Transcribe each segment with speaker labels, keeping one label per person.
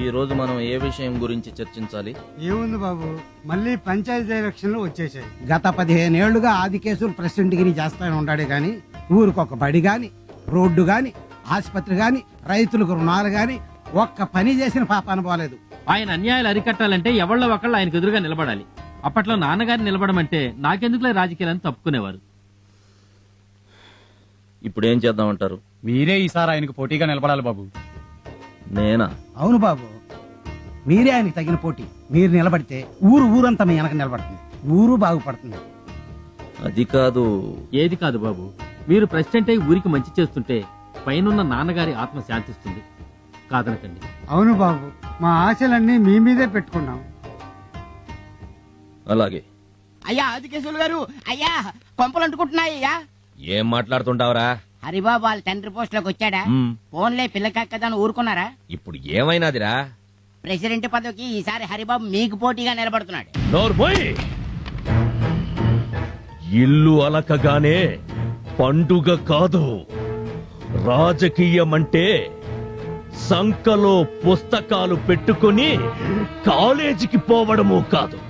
Speaker 1: ఈ రోజు మనం ఏ విషయం గురించి చర్చించాలి?
Speaker 2: ఏముంది బాబు, మళ్ళీ పంచాయతీ ఎలక్షన్లు వచ్చేసాయి.
Speaker 3: గత 15 ఏళ్లుగా ఆది కేసులు ప్రెసిడెంట్ గిరి చేస్తానే ఉన్నాడే గాని ఊరికొక బడి గాని, రోడ్డు గాని, ఆసుపత్రి గాని, రైతులకు రుణాలు గాని ఒక్క పని చేసిన పాపాన పోలేదు.
Speaker 4: ఆయన అన్యాయాలు అరికట్టాలంటే ఎవళ్ళ ఒకళ్ళు ఆయనకు ఎదురుగా నిలబడాలి. అప్పట్లో నాన్నగారు నిలబడమంటే నాకెందుకులే రాజకీయాలను తప్పుకునేవారు.
Speaker 1: ఇప్పుడు ఏం చేద్దామంటారు?
Speaker 5: మీరే ఈసారి ఆయనకు పోటీగా నిలబడాలి బాబు.
Speaker 1: నేనా?
Speaker 3: అవును బాబు, మీరే ఆయనకి తగిన పోటీ. మీరు నిలబడితే ఊరంతా మీ వెనక నిలబడుతుంది, ఊరు బాగుపడుతుంది.
Speaker 1: అది కాదు.
Speaker 4: ఏది కాదు బాబు, మీరు ప్రెసిడెంట్ అయి ఊరికి మంచి చేస్తుంటే పైనున్న నాన్నగారి ఆత్మ శాంతిస్తుంది. కాదనకండి.
Speaker 2: అవును బాబు, మా ఆశలన్నీ మీ మీదే పెట్టుకున్నాం.
Speaker 1: అలాగే.
Speaker 6: అయ్యా ఆదికేశవులు గారు, అయ్యా కొంపలు అంటుకుంటున్నాయ్యా.
Speaker 7: ఏం మాట్లాడుతుంటావురా?
Speaker 6: హరిబాబు వాళ్ళ తండ్రి పోస్ట్ లోకి వచ్చాడా? ఫోన్లే పిల్లకక్కదని ఊరుకున్నారా?
Speaker 7: ఇప్పుడు ఏమైనాదిరా?
Speaker 6: ప్రెసిడెంట్ పదవికి ఈసారి హరిబాబు మీకు పోటీగా నిలబడుతున్నాడు.
Speaker 7: నోర్మోయ్! ఇల్లు అలకగానే పండుగ కాదు, రాజకీయమంటే సంకలో పుస్తకాలు పెట్టుకుని కాలేజీకి పోవడము కాదు.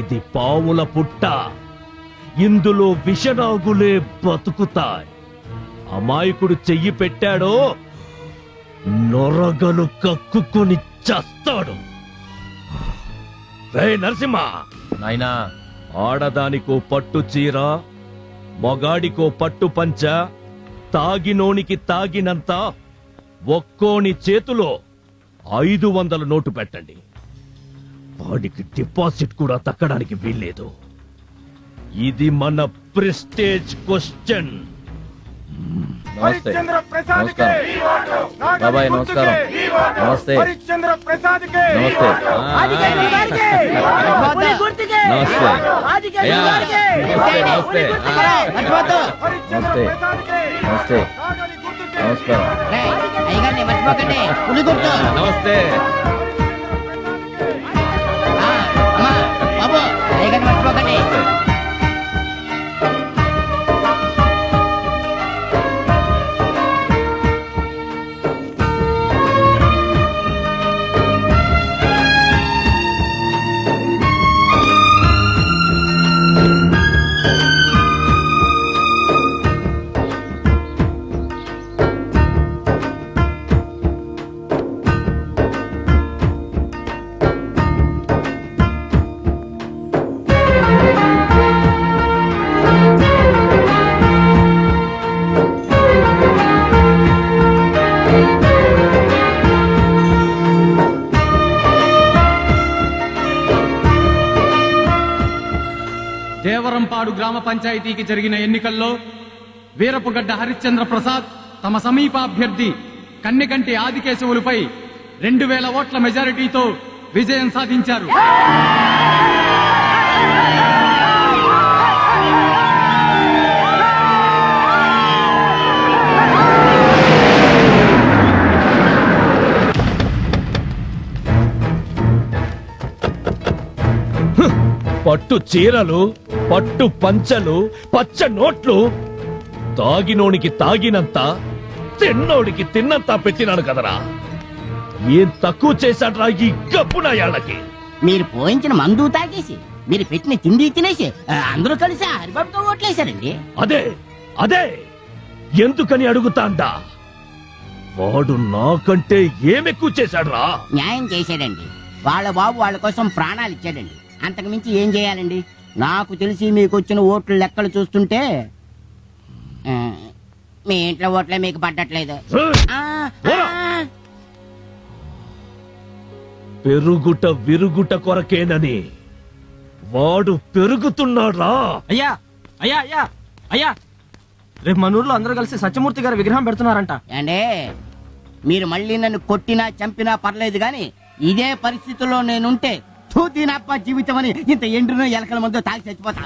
Speaker 7: ఇది పావుల పుట్ట, ఇందులో విషనాగులే బతుకుతాయి. అమాయకుడు చెయ్యి పెట్టాడో నొరగలు కక్కుకొని చస్తాడు. రే నరసింహ,
Speaker 5: నాయనా,
Speaker 7: ఆడదానికో పట్టు చీర, మొగాడికో పట్టు పంచ, తాగినోనికి తాగినంత ఒక్కోని చేతిలో 500 నోటు పెట్టండి. వాడికి డిపాజిట్ కూడా తక్కడానికి వీల్లేదు. ఇది మన ప్రెస్టేజ్ క్వశ్చన్.
Speaker 1: నమస్తే. నమస్కారం బాబాయ్. నమస్కారం. నమస్తే. నమస్తే. నమస్తే. అయ్యా, నమస్తే. నమస్తే. నమస్తే. నమస్తే. నమస్కారం.
Speaker 6: అయ్యగారిని మర్చిపోకండి. పులి గుర్తు.
Speaker 1: నమస్తే.
Speaker 6: అమ్మా, బాబు అయ్యగారిని మర్చిపోకండి.
Speaker 5: దేవరంపాడు గ్రామ పంచాయతీకి జరిగిన ఎన్నికల్లో వీరపుగడ్డ హరిశ్చంద్ర ప్రసాద్ తమ సమీప అభ్యర్థి కన్నెకంటి ఆదికేశవులపై 2000 ఓట్ల మెజారిటీతో విజయం సాధించారు.
Speaker 7: పట్టు చీరలు, పట్టు పంచలు, పచ్చ నోట్లు, తాగినోనికి తాగినంత, తిన్నోడికి తిన్నంత పెట్టినాడు కదరా. ఏం తక్కువ చేశాడ్రా ఈ గప్పునాయాళ్ళకి?
Speaker 6: మీరు పోయించిన మందు తాగేసి, మీరు పెట్టిన తిండి తినేసి అందరూ కలిసి హరిబాబుతో ఓట్లేశారండి.
Speaker 7: అదే అదే ఎందుకని అడుగుతాండా? వాడు నాకంటే ఏమెక్కువ చేశాడ్రా?
Speaker 6: న్యాయం చేశాడండి. వాళ్ళ బాబు వాళ్ళ కోసం ప్రాణాలు ఇచ్చాడండి. అంతకు మించి ఏం చేయాలండి? నాకు తెలిసి మీకు వచ్చిన ఓట్ల లెక్కలు చూస్తుంటే మీ ఇంట్లో ఓట్లే మీకు పడ్డట్లేదు.
Speaker 7: పెరుగుట విరుగుట కొరకేనని వాడు పెరుగుతున్నాడా?
Speaker 8: అయ్యా అయ్యా అయ్యా అయ్యా, రేపు మన ఊర్లో అందరూ కలిసి సత్యమూర్తి గారి విగ్రహం పెడుతున్నారంట.
Speaker 6: అంటే మీరు మళ్ళీ నన్ను కొట్టినా చంపినా పర్లేదు గాని ఇదే పరిస్థితుల్లో నేనుంటే దీనప్ప జీవితం అని ఇంత ఎండ్రునో ఎలకల మందు తాగి చచ్చిపోతా.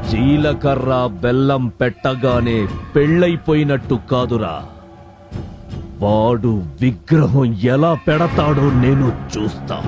Speaker 7: జీలకర్ర బెల్లం పెట్టగానే పెళ్ళైపోయినట్టు కాదురా, వాడు విగ్రహం ఎలా పెడతాడో నేను చూస్తా.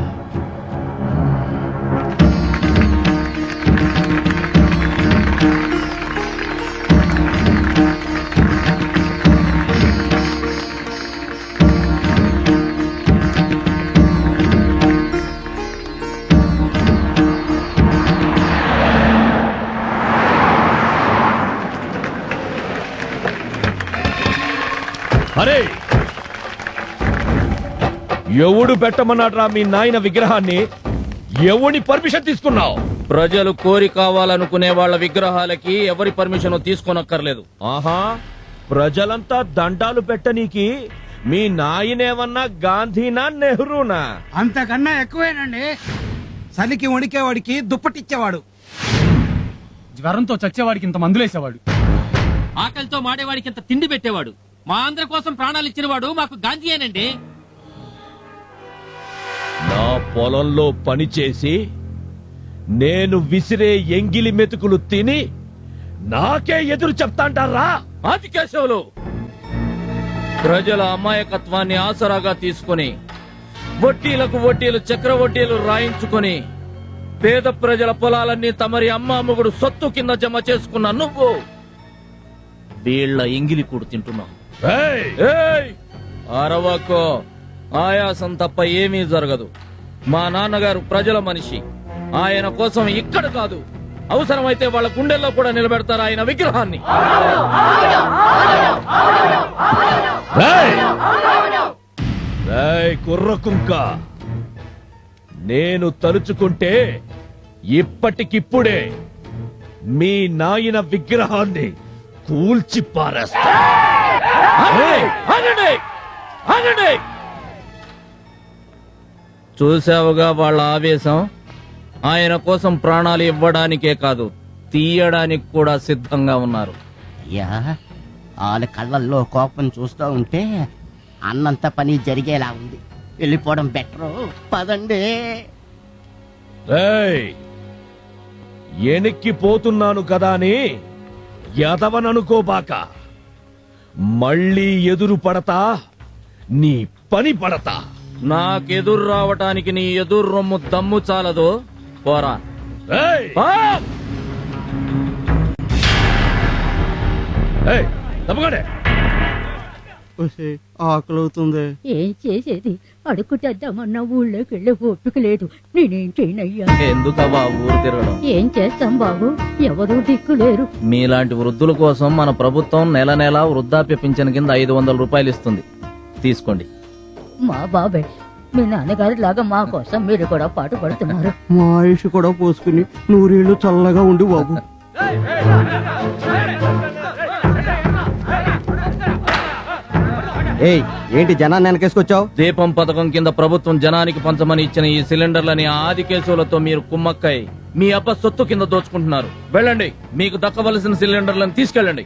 Speaker 7: అరే ఎవడు పెట్టమన్నాడ్రా మీ నాయన విగ్రహాన్ని? ఎవడి పర్మిషన్ తీసుకున్నావు?
Speaker 1: ప్రజలు కోరి కావాలనుకునే వాళ్ళ విగ్రహాలకి ఎవరి పర్మిషన్ తీసుకోనక్కర్లేదు.
Speaker 7: ఆహా, ప్రజలంతా దండాలు పెట్టనీకి మీ నాయనేమన్నా గాంధీనా నెహ్రూనా?
Speaker 3: అంతకన్నా ఎక్కువేనండి. చలికి వణికేవాడికి దుప్పటిచ్చేవాడు.
Speaker 5: జ్వరంతో చచ్చేవాడికి ఇంత మందులేసేవాడు.
Speaker 4: ఆకలితో మాడేవాడికి ఇంత తిండి పెట్టేవాడు. మా ఆంధ్ర కోసం ప్రాణాలు ఇచ్చినవాడు మాకు గాంధీయేనండి.
Speaker 7: నా పొలంలో పనిచేసి నేను విసిరే ఎంగిలి మెతుకులు తిని నాకే ఎదురు చెప్తాంటారా?
Speaker 1: ఆదికేశవులు ప్రజల అమాయకత్వాన్ని ఆసరాగా తీసుకుని వడ్డీలకు వడ్డీలు చక్రవడ్డీలు రాయించుకుని పేద ప్రజల పొలాలన్నీ తమరి అమ్మాముగుడు సొత్తు కింద జమ చేసుకున్న నువ్వు వీళ్ల ఎంగిలి కూడు తింటున్నావు. ఏయ్! అరవకో, ఆయాసం తప్ప ఏమీ జరగదు. మా నాన్నగారు ప్రజల మనిషి. ఆయన కోసం ఇక్కడ కాదు, అవసరమైతే వాళ్ళ గుండెల్లో కూడా నిలబెడతారు ఆయన విగ్రహాన్ని.
Speaker 7: కుర్రకుంక, నేను తలుచుకుంటే ఇప్పటికిప్పుడే మీ నాయన విగ్రహాన్ని కూల్చి పారేస్తా.
Speaker 1: చూసావుగా వాళ్ళ ఆవేశం. ఆయన కోసం ప్రాణాలు ఇవ్వడానికే కాదు, తీయడానికి కూడా సిద్ధంగా ఉన్నారు.
Speaker 6: అయ్యా, వాళ్ళ కళ్ళల్లో కోపం చూస్తూ ఉంటే అన్నంత పని జరిగేలా ఉంది. వెళ్ళిపోవడం బెటరు. పదండి.
Speaker 7: ఎనిక్కిపోతున్నాను కదా అని ఎదవననుకోబాక. మళ్ళీ ఎదురు పడతా, నీ పని పడతా.
Speaker 1: నాకెదురు రావటానికి నీ ఎదురు రొమ్ము దమ్ము చాలదు. పోరా.
Speaker 7: తప్పగానే
Speaker 2: ఆకలవుతుంది.
Speaker 9: ఏం చేసేది? అడుగుచేద్దామన్నా ఊళ్ళోకి వెళ్ళే ఓపిక లేదు. నేనేం చేయనయ్యా?
Speaker 1: ఎందుకబ్బా ఊరు తిరగడం?
Speaker 9: ఏం చేస్తాం బాబు, ఎవరూ దిక్కులేరు.
Speaker 1: మీలాంటి వృద్ధుల కోసం మన ప్రభుత్వం నెల నెలా వృద్ధాప్య పింఛన్ కింద 500 రూపాయలు ఇస్తుంది. తీసుకోండి.
Speaker 9: మా బాబాయ్, మీ నాన్నగారి లాగా మా కోసం మీరు కూడా పాటు పడుతున్నారు.
Speaker 2: మా ఆయుష్ కూడా పోసుకుని నూరేళ్లు చల్లగా ఉండి బాబు. ఏంటి జనాన్ని వెనకేసుకొచ్చావు?
Speaker 1: దీపం పథకం కింద ప్రభుత్వం జనానికి పంచమని ఇచ్చిన ఈ సిలిండర్లని ఆదికేశవులతో మీరు కుమ్మక్కై మీ అబ్బ సొత్తు కింద దోచుకుంటున్నారు. వెళ్ళండి, మీకు దక్కవలసిన సిలిండర్లను తీసుకెళ్ళండి.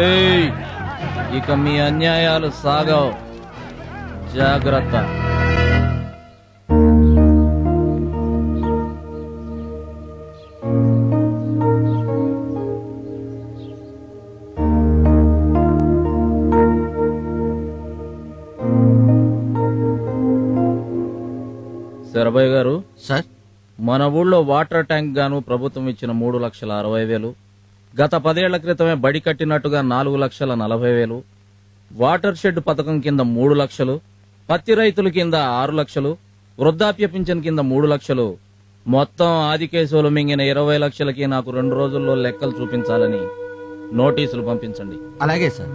Speaker 1: ఏయ్, ఇక మీ అన్యాయాలు సాగవు. జాగ్రత్త. శరభయ్య గారు,
Speaker 6: సార్,
Speaker 1: మన ఊళ్ళో వాటర్ ట్యాంక్ గాను ప్రభుత్వం ఇచ్చిన 3,60,000, గత 10 ఏళ్ల క్రితమే బడి కట్టినట్టుగా 4,40,000, వాటర్ షెడ్ పథకం కింద 3 లక్షలు, పత్తి రైతుల కింద 6 లక్షలు, వృద్ధాప్య పింఛన్ కింద 3 లక్షలు, మొత్తం ఆదికేశవులు మింగిన 20 లక్షలకి నాకు 2 రోజుల్లో లెక్కలు చూపించాలని నోటీసులు పంపించండి.
Speaker 2: అలాగే సార్.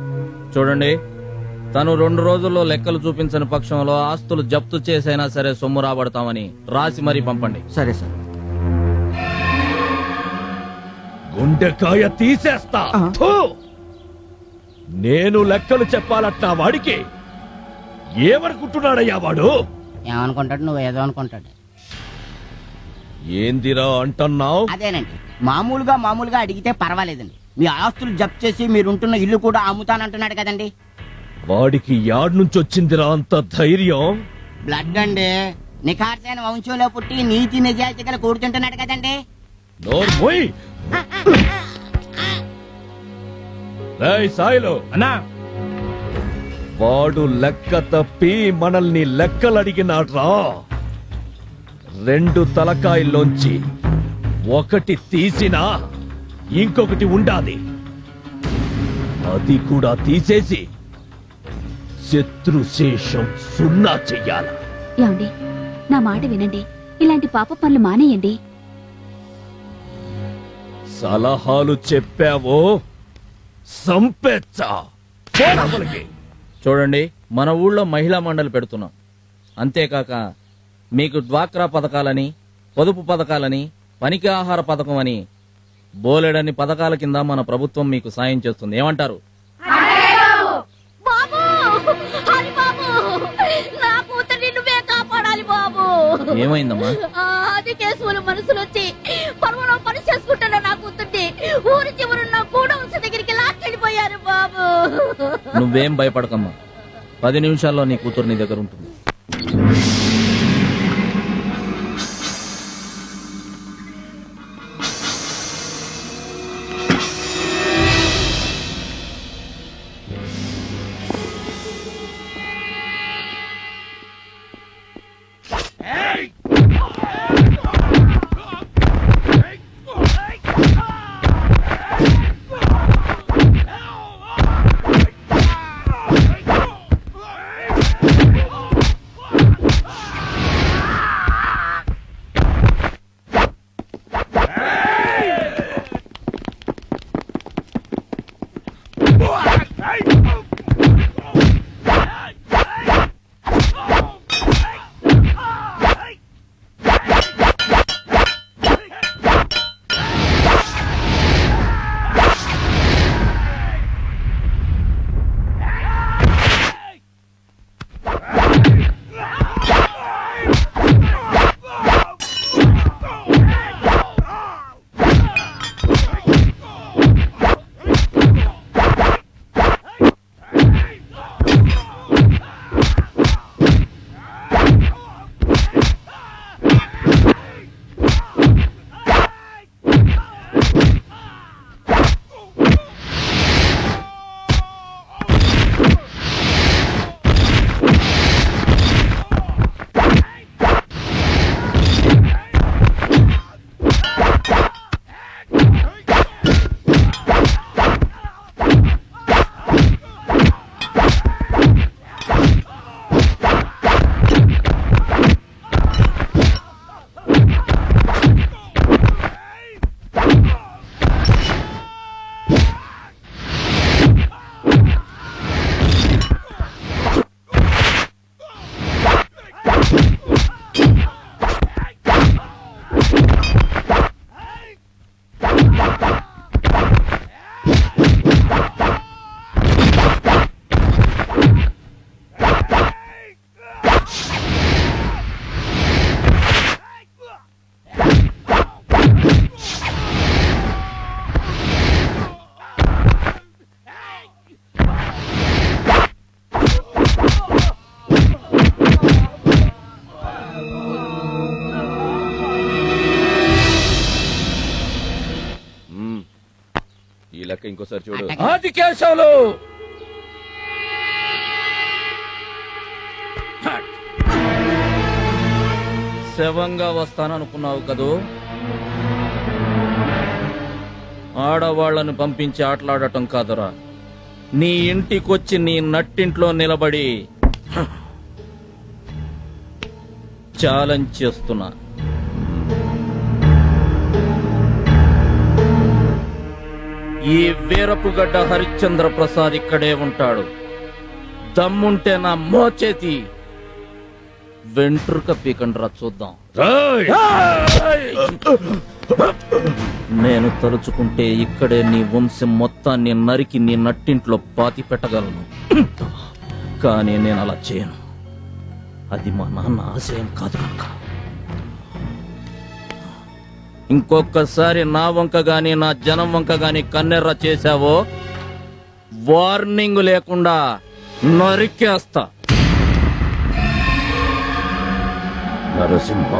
Speaker 1: చూడండి, తను 2 రోజుల్లో లెక్కలు చూపించని పక్షంలో ఆస్తులు జప్తు చేసైనా సరే సొమ్ము రాబడతామని రాసి మరీ పంపండి.
Speaker 2: సరే సార్.
Speaker 7: గుండెకాయ తీసేస్తా. థూ! నేను లెక్కలు చెప్పాలట్టా వాడికి ఏమనుకుంటున్నాడయ్యా వాడు?
Speaker 6: ఏమనుకుంటాడు? నువ్వు ఏదో అనుకుంటాడు.
Speaker 7: ఏందిరా అంటున్నావు?
Speaker 6: అదేనండి, మామూలుగా అడిగితే పర్వాలేదండి. మీ ఆస్తులు జప్తు చేసి మీరుంటున్న ఇల్లు కూడా అమ్ముతానంటున్నాడు కదండి.
Speaker 7: వాడికి యాడ్ నుంచి వచ్చిందిరా అంత ధైర్యం?
Speaker 6: బ్లడ్ అండి, నిఖార్సైన వంశంలో పుట్టి నీతి నిజాయితీ గల కూర్చుంటున్నాడు కదండి.
Speaker 7: నోర్మోయ్! రేయ్ సాయిలు
Speaker 5: అన్నా,
Speaker 7: వాడు లెక్క తప్పి మనల్ని లెక్కలడిగినాడ్రా. 2 తలకాయల్లోంచి ఒకటి తీసినా ఇంకొకటి ఉండాలి. అది కూడా తీసేసి శత్రుశేషం 0 చెయ్యాల.
Speaker 9: ఏమండి, నా మాట వినండి. ఇలాంటి పాప పనులు మానేయండి.
Speaker 7: సలహాలు చెప్పావో సంపెచ్చా.
Speaker 1: చూడండి, మన ఊళ్ళో మహిళా మండలి పెడుతున్నాం. అంతేకాక మీకు డ్వాక్రా పథకాలని, పొదుపు పథకాలని, పనికి ఆహార పథకం అని బోలెడన్ని పథకాల కింద మన ప్రభుత్వం మీకు సాయం చేస్తుంది. ఏమంటారు?
Speaker 9: బాబు హరి బాబు, నా కూతుర్ని నువ్వే కాపాడాలి బాబు.
Speaker 1: ఏమైందమ్మా?
Speaker 9: అది కేసులు మనసులు వచ్చి పర్వలో పని చేసుకుంటున్న నా కూతుర్ని ఊరి చివరున్న గూడౌన్స్ దగ్గరికి లాక్కెళ్ళిపోయారు బాబు.
Speaker 1: నువ్వేం భయపడకమ్మా, 10 నిమిషాల్లో నీ కూతురు నీ దగ్గర ఉంటుంది.
Speaker 7: ఈ లెక్క ఇంకోసారి చూడు.
Speaker 1: ఆది కేశవులు, శవంగా వస్తాననుకున్నావు కదూ? ఆడవాళ్లను పంపించి ఆటలాడటం కాదురా, నీ ఇంటికొచ్చి నీ నట్టింట్లో నిలబడి ఛాలెంజ్ చేస్తున్నా. ఈ వీరపుగడ్డ హరిశ్చంద్ర ప్రసాద్ ఇక్కడే ఉంటాడు. దమ్ముంటే నా మోచేతి వెంట్రుక పీకండ్రా చూద్దాం. నేను తలుచుకుంటే ఇక్కడే నీ వంశం మొత్తాన్ని నరికి నీ నట్టింట్లో పాతి పెట్టగలను. కానీ నేను అలా చేయను. అది మా నాన్న ఆశయం కాదు కనుక. ఇంకొకసారి నా వంక గాని నా జనం వంక గాని కన్నెర్ర చేశావో వార్నింగ్ లేకుండా నరికేస్తా. నరసింహ.